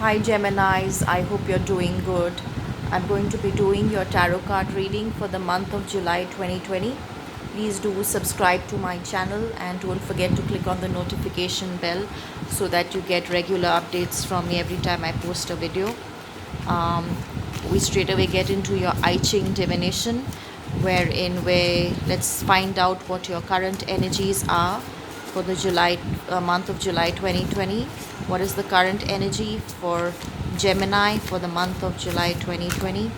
Hi Geminis, I hope you're doing good. I'm going to be doing your tarot card reading for the month of July 2020. Please do subscribe to my channel and don't forget to click on the notification bell so that you get regular updates from me every time I post a video. Um, we straight away get into your I Ching divination, wherein let's find out what your current energies are for the month of July 2020. What is the current energy for Gemini for the month of July 2020?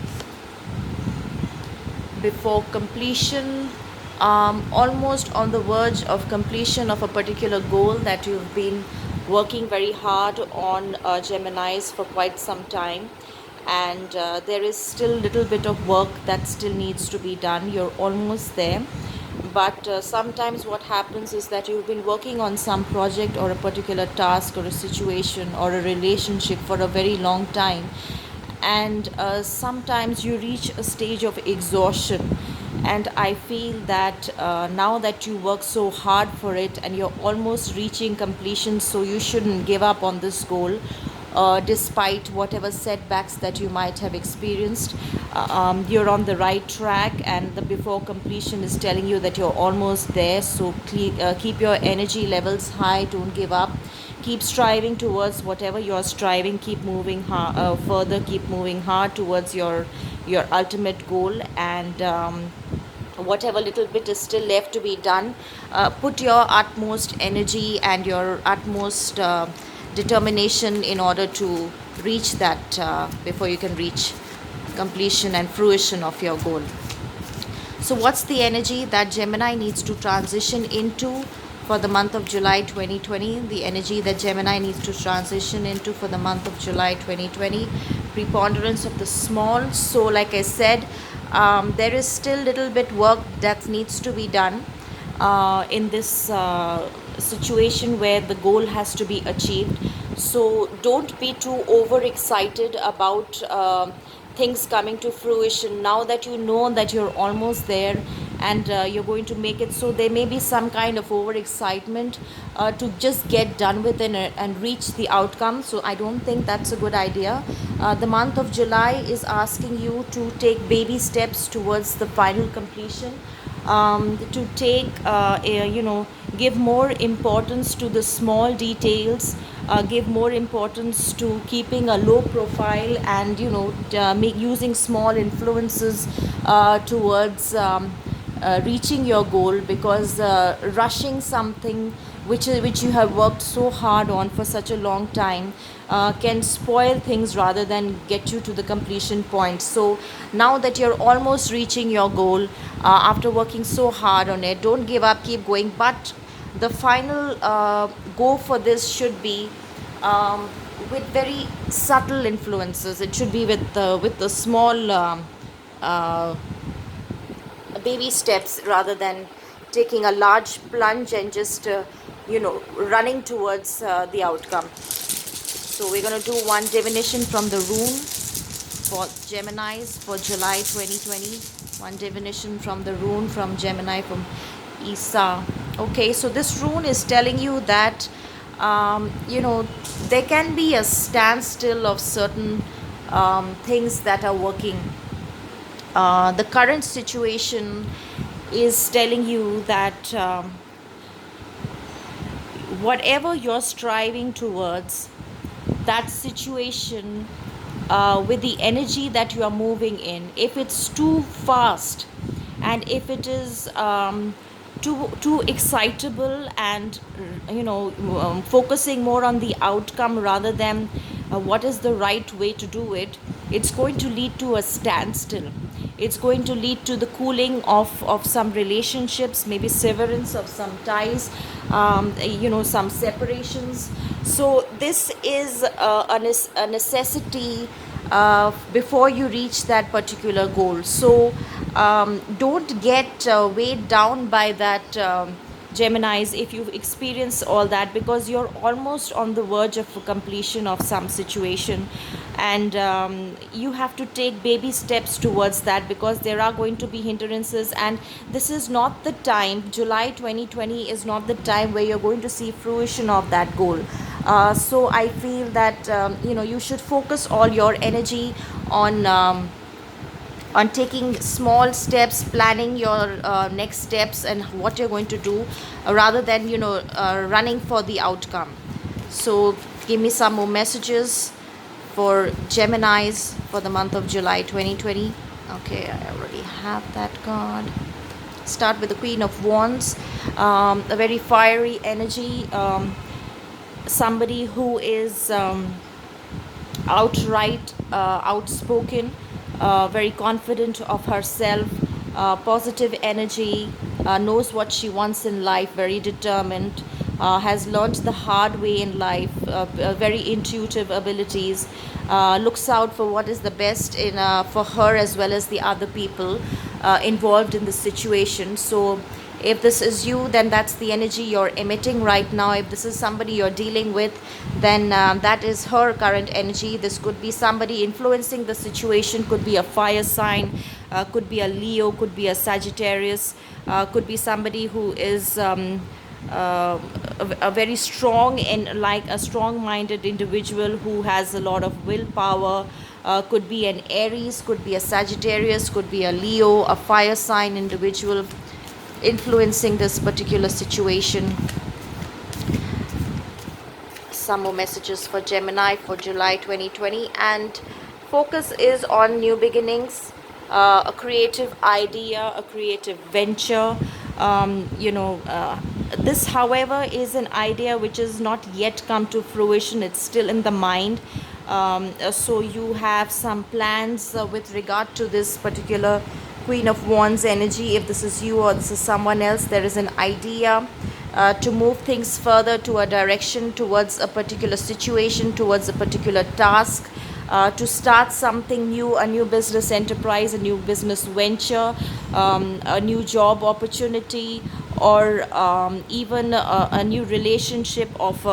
Before completion, almost on the verge of completion of a particular goal that you've been working very hard on, Geminis, for quite some time, and there is still a little bit of work that still needs to be done. You're almost there, but sometimes what happens is that you've been working on some project or a particular task or a situation or a relationship for a very long time, and sometimes you reach a stage of exhaustion, and I feel that now that you work so hard for it and you're almost reaching completion, so you shouldn't give up on this goal, despite whatever setbacks that you might have experienced. You're on the right track, and the before completion is telling you that you're almost there. So keep your energy levels high, don't give up, keep striving towards whatever you're striving, keep moving further, keep moving hard towards your ultimate goal, and whatever little bit is still left to be done, put your utmost energy and your utmost determination in order to reach that, before you can reach completion and fruition of your goal. So what's the energy that Gemini needs to transition into for the month of July 2020? The energy that Gemini needs to transition into for the month of July 2020: preponderance of the small. So like I said, there is still little bit work that needs to be done in this situation where the goal has to be achieved. So don't be too overexcited about things coming to fruition. Now that you know that you're almost there and you're going to make it, so there may be some kind of overexcitement to just get done with it and reach the outcome. So I don't think that's a good idea. The month of July is asking you to take baby steps towards the final completion, to take give more importance to the small details, give more importance to keeping a low profile, and using small influences towards reaching your goal, because rushing something which you have worked so hard on for such a long time can spoil things rather than get you to the completion point. So now that you're almost reaching your goal, after working so hard on it, don't give up, keep going. But the final go for this should be with very subtle influences. It should be with the small uh, baby steps, rather than taking a large plunge and just running towards the outcome. So we're going to do one divination from the rune for Geminis for July 2020. One divination from the rune from Gemini, from Isa. Okay, so this rune is telling you that there can be a standstill of certain things that are working. The current situation is telling you that whatever you're striving towards, that situation, with the energy that you are moving in, if it's too fast and if it is too excitable and focusing more on the outcome rather than what is the right way to do it, it's going to lead to a standstill. It's going to lead to the cooling of some relationships, maybe severance of some ties, some separations. So this is a necessity before you reach that particular goal. So don't get weighed down by that, Geminis, if you've experienced all that, because you're almost on the verge of completion of some situation, and you have to take baby steps towards that, because there are going to be hindrances, and this is not the time. July 2020 is not the time where you're going to see fruition of that goal. So I feel that you should focus all your energy on taking small steps, planning your next steps and what you're going to do, rather than running for the outcome. So give me some more messages for Geminis for the month of July 2020. Okay, I already have that card. Start with the Queen of Wands. A very fiery energy. Somebody who is outright outspoken, very confident of herself, positive energy, knows what she wants in life, very determined, has learned the hard way in life, very intuitive abilities, looks out for what is the best in for her as well as the other people involved in the situation. So if this is you, then that's the energy you're emitting right now. If this is somebody you're dealing with, then that is her current energy. This could be somebody influencing the situation, could be a fire sign, could be a Leo, could be a Sagittarius, could be somebody who is a very strong and like a strong-minded individual who has a lot of willpower. Could be an Aries, could be a Sagittarius, could be a Leo, a fire sign individual influencing this particular situation. Some more messages for Gemini for July 2020, and focus is on new beginnings, a creative idea, a creative venture. This, however, is an idea which is not yet come to fruition. It's still in the mind. So you have some plans with regard to this particular Queen of Wands energy. If this is you or this is someone else, there is an idea to move things further to a direction, towards a particular situation, towards a particular task, to start something new, a new business enterprise, a new business venture, a new job opportunity, or even a new relationship of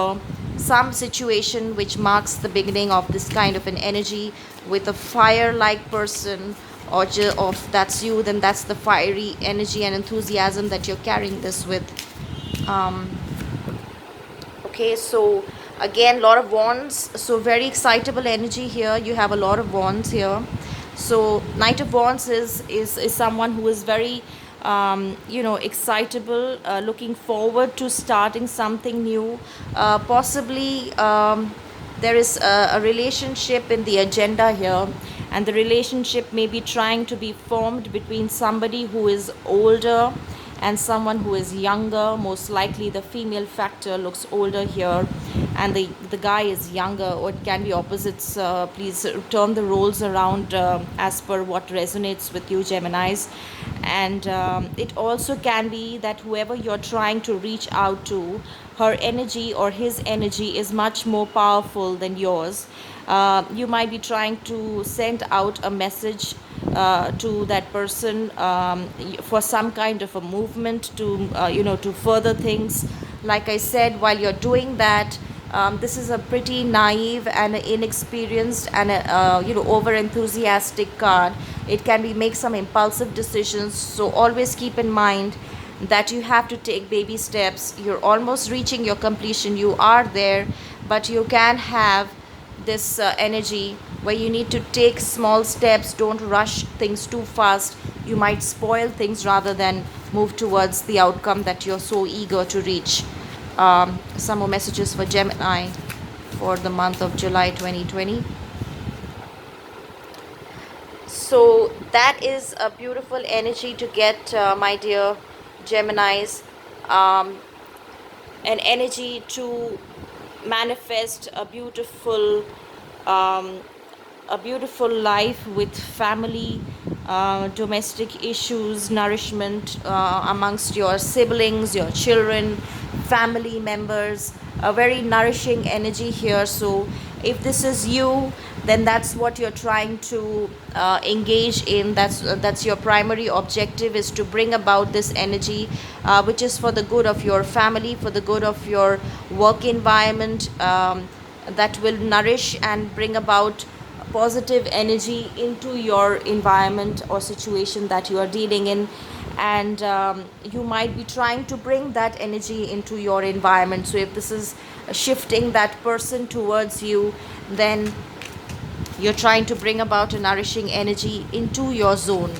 some situation which marks the beginning of this kind of an energy with a fire-like person, or if that's you, then that's the fiery energy and enthusiasm that you're carrying this with. Okay, so again, a lot of wands, so very excitable energy here. You have a lot of wands here. So Knight of Wands is someone who is very excitable, looking forward to starting something new. Possibly there is a relationship in the agenda here, and the relationship may be trying to be formed between somebody who is older and someone who is younger. Most likely the female factor looks older here and the guy is younger, or it can be opposites. Please turn the roles around as per what resonates with you, Geminis. And it also can be that whoever you're trying to reach out to, her energy or his energy is much more powerful than yours. You might be trying to send out a message to that person for some kind of a movement to further things. Like I said, while you're doing that, this is a pretty naive and inexperienced and over enthusiastic card. It can be make some impulsive decisions, so always keep in mind that you have to take baby steps. You're almost reaching your completion, you are there, but you can have this energy where you need to take small steps. Don't rush things too fast. You might spoil things rather than move towards the outcome that you're so eager to reach. Some more messages for Gemini for the month of July 2020. So that is a beautiful energy to get, my dear Geminis. An energy to manifest a beautiful life with family, domestic issues, nourishment amongst your siblings, your children, family members. A very nourishing energy here. So if this is you, then that's what you're trying to engage in. That's your primary objective, is to bring about this energy, which is for the good of your family, for the good of your work environment, that will nourish and bring about positive energy into your environment or situation that you are dealing in. and you might be trying to bring that energy into your environment. So if this is shifting that person towards you, then you're trying to bring about a nourishing energy into your zone.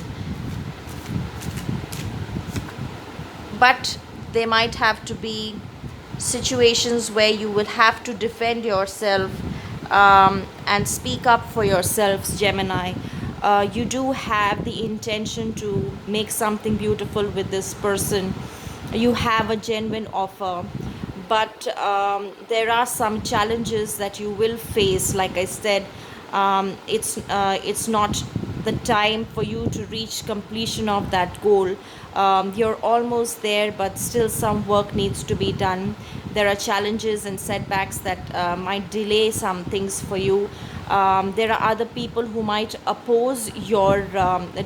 But there might have to be situations where you will have to defend yourself, and speak up for yourselves, Gemini. You do have the intention to make something beautiful with this person. You have a genuine offer, but there are some challenges that you will face. Like I said, it's not the time for you to reach completion of that goal. You're almost there, but still some work needs to be done. There are challenges and setbacks that might delay some things for you. There are other people who might oppose your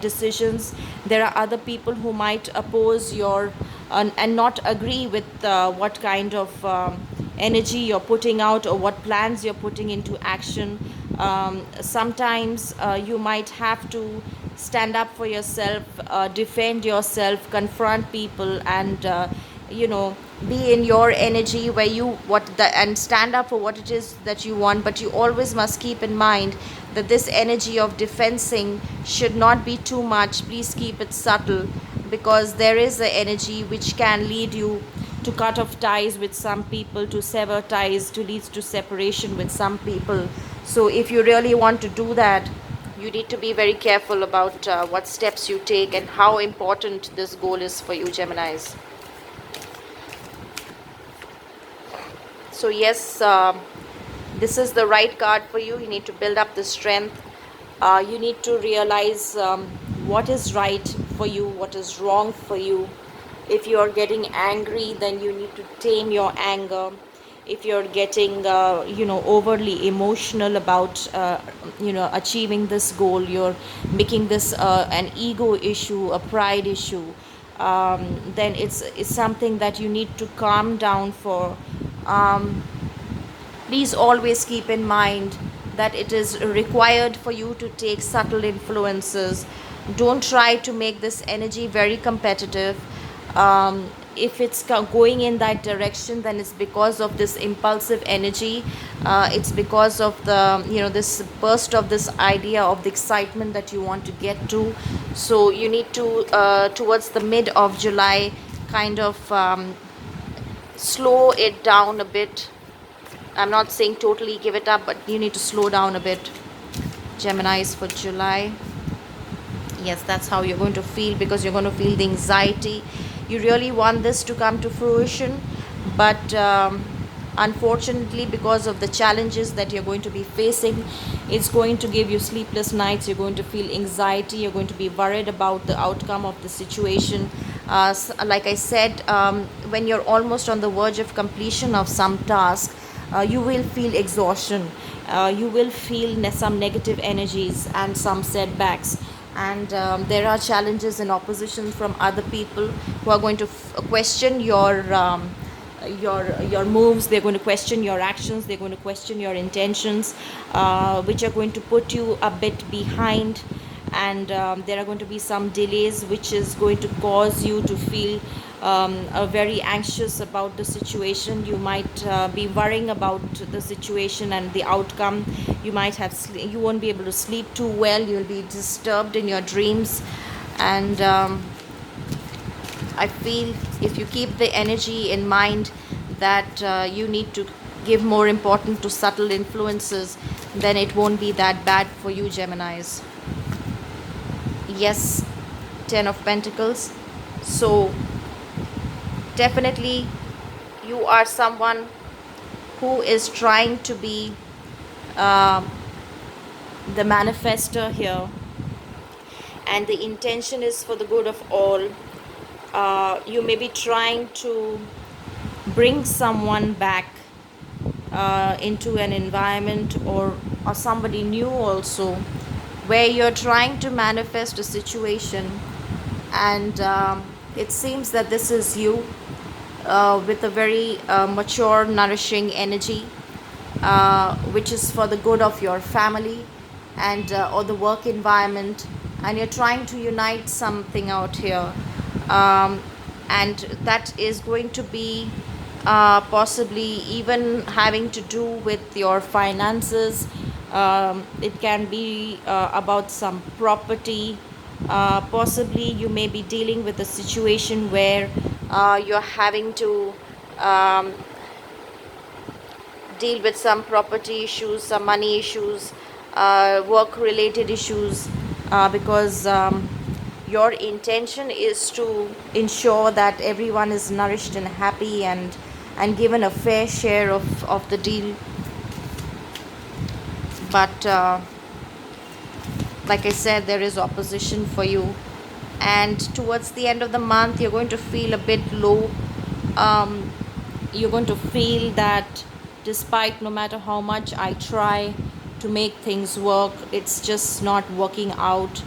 decisions. There are other people who might oppose your and not agree with what kind of energy you're putting out or what plans you're putting into action. Sometimes you might have to stand up for yourself, defend yourself, confront people, and you know, be in your energy where you and stand up for what it is that you want. But you always must keep in mind that this energy of defensing should not be too much. Please keep it subtle, because there is an energy which can lead you to cut off ties with some people, to sever ties, to lead to separation with some people. So if you really want to do that, you need to be very careful about what steps you take and how important this goal is for you, Geminis. So yes, this is the right card for you. You need to build up the strength. You need to realize what is right for you, what is wrong for you. If you are getting angry, then you need to tame your anger. If you're getting overly emotional about achieving this goal, you're making this an ego issue, a pride issue, then it's something that you need to calm down for. Please always keep in mind that it is required for you to take subtle influences. Don't try to make this energy very competitive. If it's going in that direction, then it's because of this impulsive energy. It's because of the this burst of this idea of the excitement that you want to get to. So you need to towards the mid of July kind of slow it down a bit. I'm not saying totally give it up, but you need to slow down a bit, Geminis, for July. Yes, that's how you're going to feel, because you're going to feel the anxiety. You really want this to come to fruition, but unfortunately, because of the challenges that you're going to be facing, it's going to give you sleepless nights. You're going to feel anxiety. You're going to be worried about the outcome of the situation. Like I said, when you're almost on the verge of completion of some task, you will feel exhaustion. You will feel some negative energies and some setbacks. And there are challenges and opposition from other people who are going to question your moves. They're going to question your actions. They're going to question your intentions, which are going to put you a bit behind. And there are going to be some delays, which is going to cause you to feel very anxious about the situation. You might be worrying about the situation and the outcome. You might have you won't be able to sleep too well. You'll be disturbed in your dreams. And I feel if you keep the energy in mind that you need to give more importance to subtle influences, then it won't be that bad for you, Geminis. Yes, 10 of Pentacles. So definitely you are someone who is trying to be the manifester here, and the intention is for the good of all. You may be trying to bring someone back into an environment, or somebody new also, where you're trying to manifest a situation, and it seems that this is you with a very mature, nourishing energy, which is for the good of your family and or the work environment, and you're trying to unite something out here. um, and that is going to be possibly even having to do with your finances. It can be about some property. Possibly you may be dealing with a situation where you're having to um, deal with some property issues, some money issues, work related issues, because your intention is to ensure that everyone is nourished and happy, and given a fair share of the deal. But like I said, there is opposition for you, and towards the end of the month you're going to feel a bit low. um, you're going to feel that despite no matter how much I try to make things work, it's just not working out.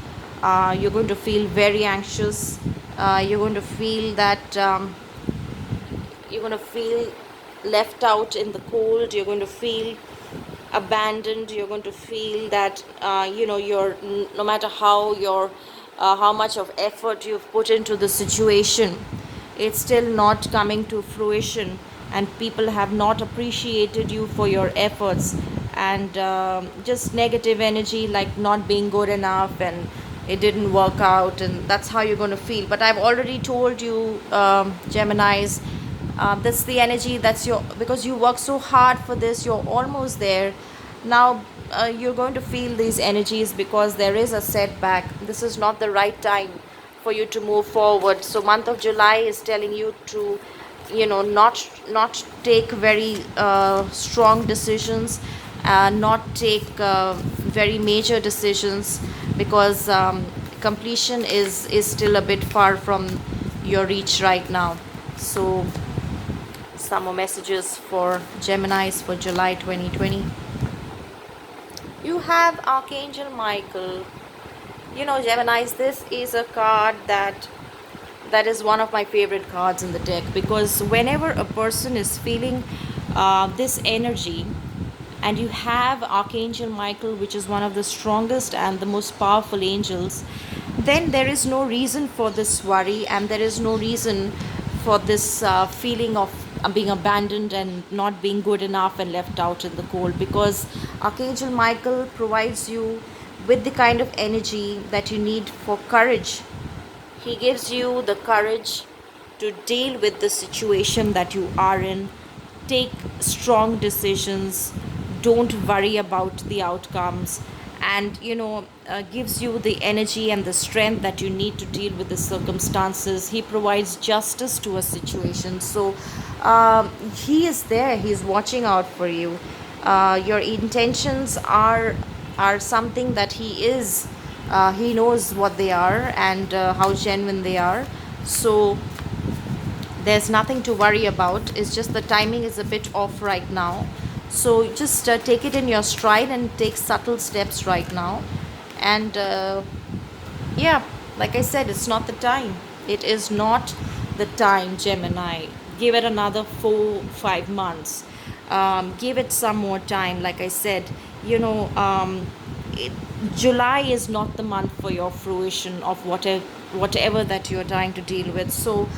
You're going to feel very anxious. You're going to feel that you're going to feel left out in the cold. You're going to feel abandoned. You're going to feel that you're, no matter how much of effort you've put into the situation, it's still not coming to fruition, and people have not appreciated you for your efforts, and just negative energy, like not being good enough, and it didn't work out, and that's how you're going to feel. But I've already told you, Geminis, that's the energy, that's your, because you work so hard for this, you're almost there now. You're going to feel these energies because there is a setback. This is not the right time for you to move forward. So month of July is telling you to, not take very strong decisions, not take very major decisions, because completion is still a bit far from your reach right now. So some more messages for Geminis for July 2020. You have Archangel Michael. Geminis, this is a card that is one of my favorite cards in the deck, because whenever a person is feeling this energy, and you have Archangel Michael, which is one of the strongest and the most powerful angels, then there is no reason for this worry, and there is no reason for this feeling of being abandoned and not being good enough and left out in the cold, because Archangel Michael provides you with the kind of energy that you need for courage. He gives you the courage to deal with the situation that you are in, take strong decisions, don't worry about the outcomes, and gives you the energy and the strength that you need to deal with the circumstances. He provides justice to a situation. So he is there, he's watching out for you. Your intentions are something that he knows what they are, and how genuine they are. So there's nothing to worry about. It's just the timing is a bit off right now. So just take it in your stride and take subtle steps right now. And yeah, like I said, it's not the time. It is not the time, Gemini. Give it another 4-5 months. Give it some more time. Like I said, you know, it, July is not the month for your fruition of whatever that you're trying to deal with. So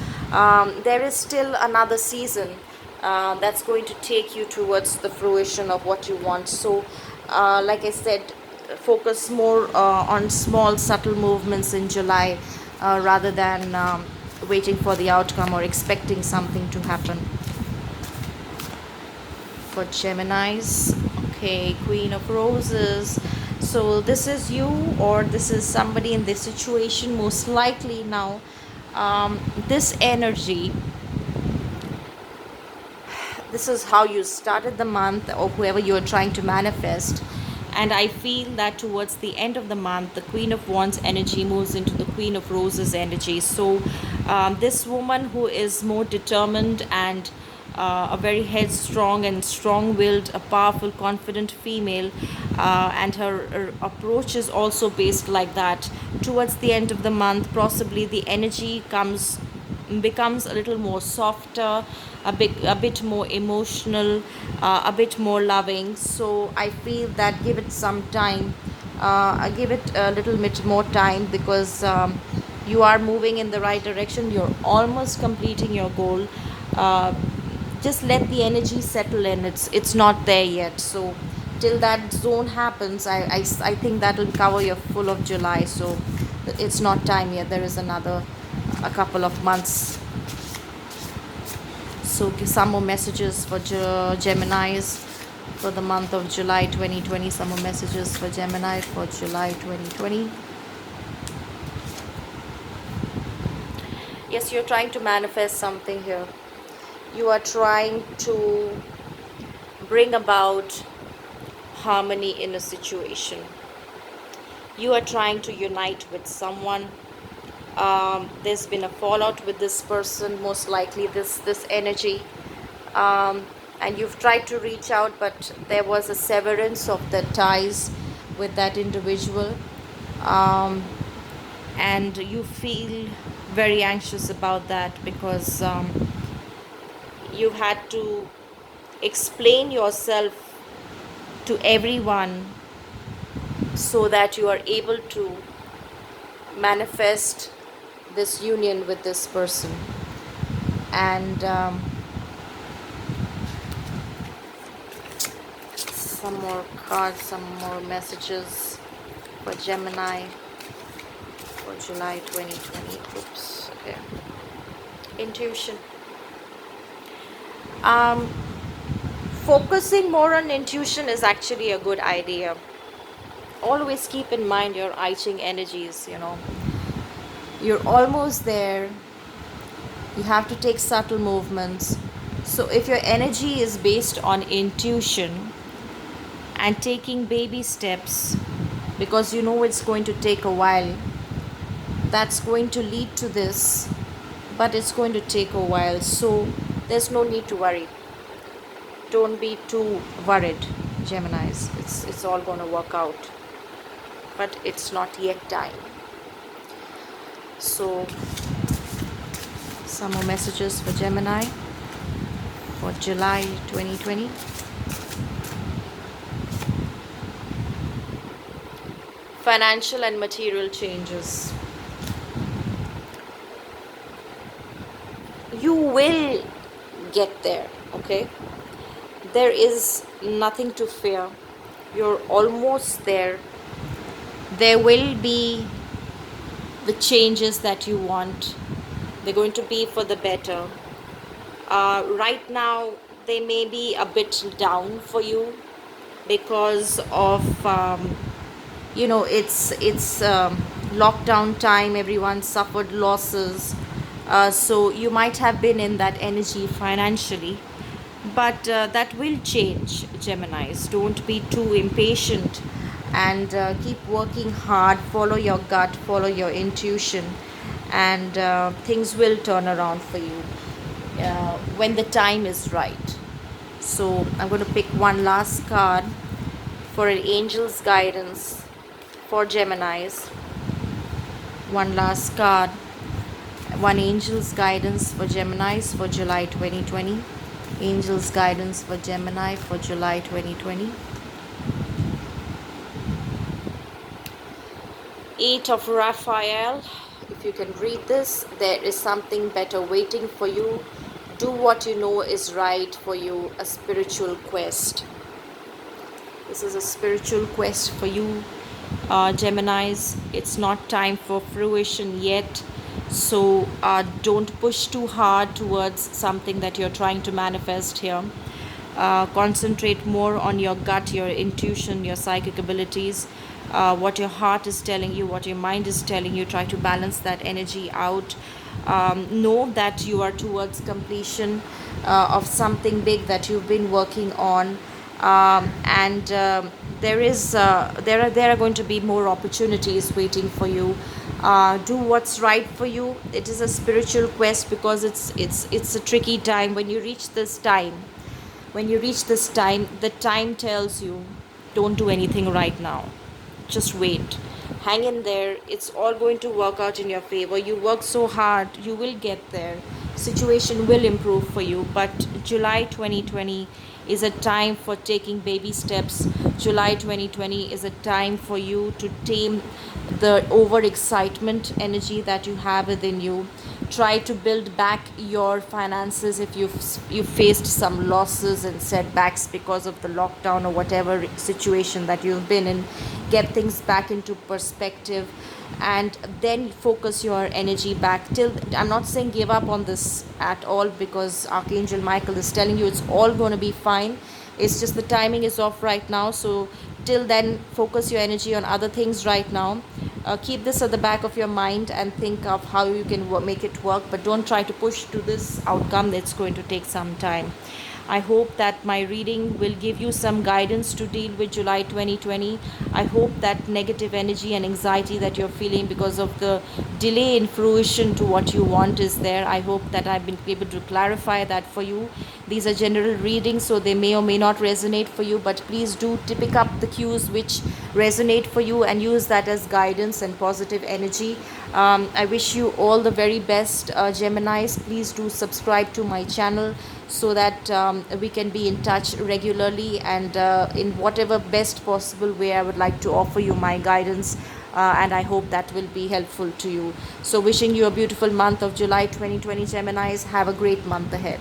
there is still another season that's going to take you towards the fruition of what you want. So like I said, focus more on small subtle movements in July, rather than waiting for the outcome or expecting something to happen. For Geminis, okay, Queen of Roses. So this is you, or this is somebody in this situation, most likely. Now this energy, this is how you started the month, or whoever you are trying to manifest. And I feel that towards the end of the month, the Queen of Wands energy moves into the Queen of Roses energy. So this woman who is more determined and a very headstrong and strong-willed, a powerful, confident female, and her approach is also based like that. Towards the end of the month, possibly the energy becomes a little more softer, a bit more emotional, a bit more loving. So I feel that give it some time, give it a little bit more time, because You are moving in the right direction. You're almost completing your goal. uh, just let the energy settle in. It's not there yet, so till that zone happens, I think that will cover your full of July. So it's not time yet. There is another a couple of months. So some more messages for Geminis for the month of July 2020. Some more messages for Gemini for July 2020. Yes, you're trying to manifest something here. You are trying to bring about harmony in a situation. You are trying to unite with someone. There's been a fallout with this person, most likely this energy. um, and you've tried to reach out, but there was a severance of the ties with that individual. um, and you feel very anxious about that because you've had to explain yourself to everyone so that you are able to manifest this union with this person. And some more cards, some more messages for Gemini for July 2020. Oops, okay. Intuition. Um, Focusing more on intuition is actually a good idea. Always keep in mind your I Ching energies, You're almost there. You have to take subtle movements. So if your energy is based on intuition and taking baby steps, because you know it's going to take a while, that's going to lead to this, but it's going to take a while. So there's no need to worry. Don't be too worried, Geminis. It's all going to work out, but it's not yet time. So some more messages for Gemini for July 2020. Financial and material changes. You will get there, okay? There is nothing to fear. You're almost there. There will be the changes that you want. They're going to be for the better. Right now, they may be a bit down for you because of it's lockdown time. Everyone suffered losses, so you might have been in that energy financially, but that will change, Geminis. Don't be too impatient, and keep working hard. Follow your gut, follow your intuition, and things will turn around for you when the time is right. So I'm going to pick one last card for an angel's guidance for Geminis. One last card. One angel's guidance for Geminis for July 2020. Angel's guidance for Gemini for July 2020. Eight of Raphael. If you can read this, there is something better waiting for you. Do what you know is right for you. A spiritual quest. This is a spiritual quest for you, Geminis. It's not time for fruition yet. So don't push too hard towards something that you're trying to manifest here. Concentrate more on your gut, your intuition, your psychic abilities, what your heart is telling you, what your mind is telling you. Try to balance that energy out. Know that you are towards completion of something big that you've been working on. And there are going to be more opportunities waiting for you. Do what's right for you. It is a spiritual quest because it's a tricky time. When you reach this time, the time tells you, don't do anything right now. Just wait. Hang in there. It's all going to work out in your favor. You work so hard, you will get there. Situation will improve for you. But July 2020 is a time for taking baby steps. July 2020 is a time for you to tame the overexcitement energy that you have within you. Try to build back your finances if you faced some losses and setbacks because of the lockdown or whatever situation that you've been in. Get things back into perspective and then focus your energy back. Till I'm not saying give up on this at all, because Archangel Michael is telling you it's all going to be fine. It's just the timing is off right now. So till then, focus your energy on other things right now. Keep this at the back of your mind and think of how you can make it work, but don't try to push to this outcome. That's going to take some time. I hope that my reading will give you some guidance to deal with July 2020. I hope that negative energy and anxiety that you're feeling because of the delay in fruition to what you want is there. I hope that I've been able to clarify that for you. These are general readings, so they may or may not resonate for you, but please do pick up the cues which resonate for you and use that as guidance and positive energy. I wish you all the very best, Geminis. Please do subscribe to my channel so that we can be in touch regularly, and in whatever best possible way I would like to offer you my guidance, and I hope that will be helpful to you. So wishing you a beautiful month of July 2020, Geminis. Have a great month ahead.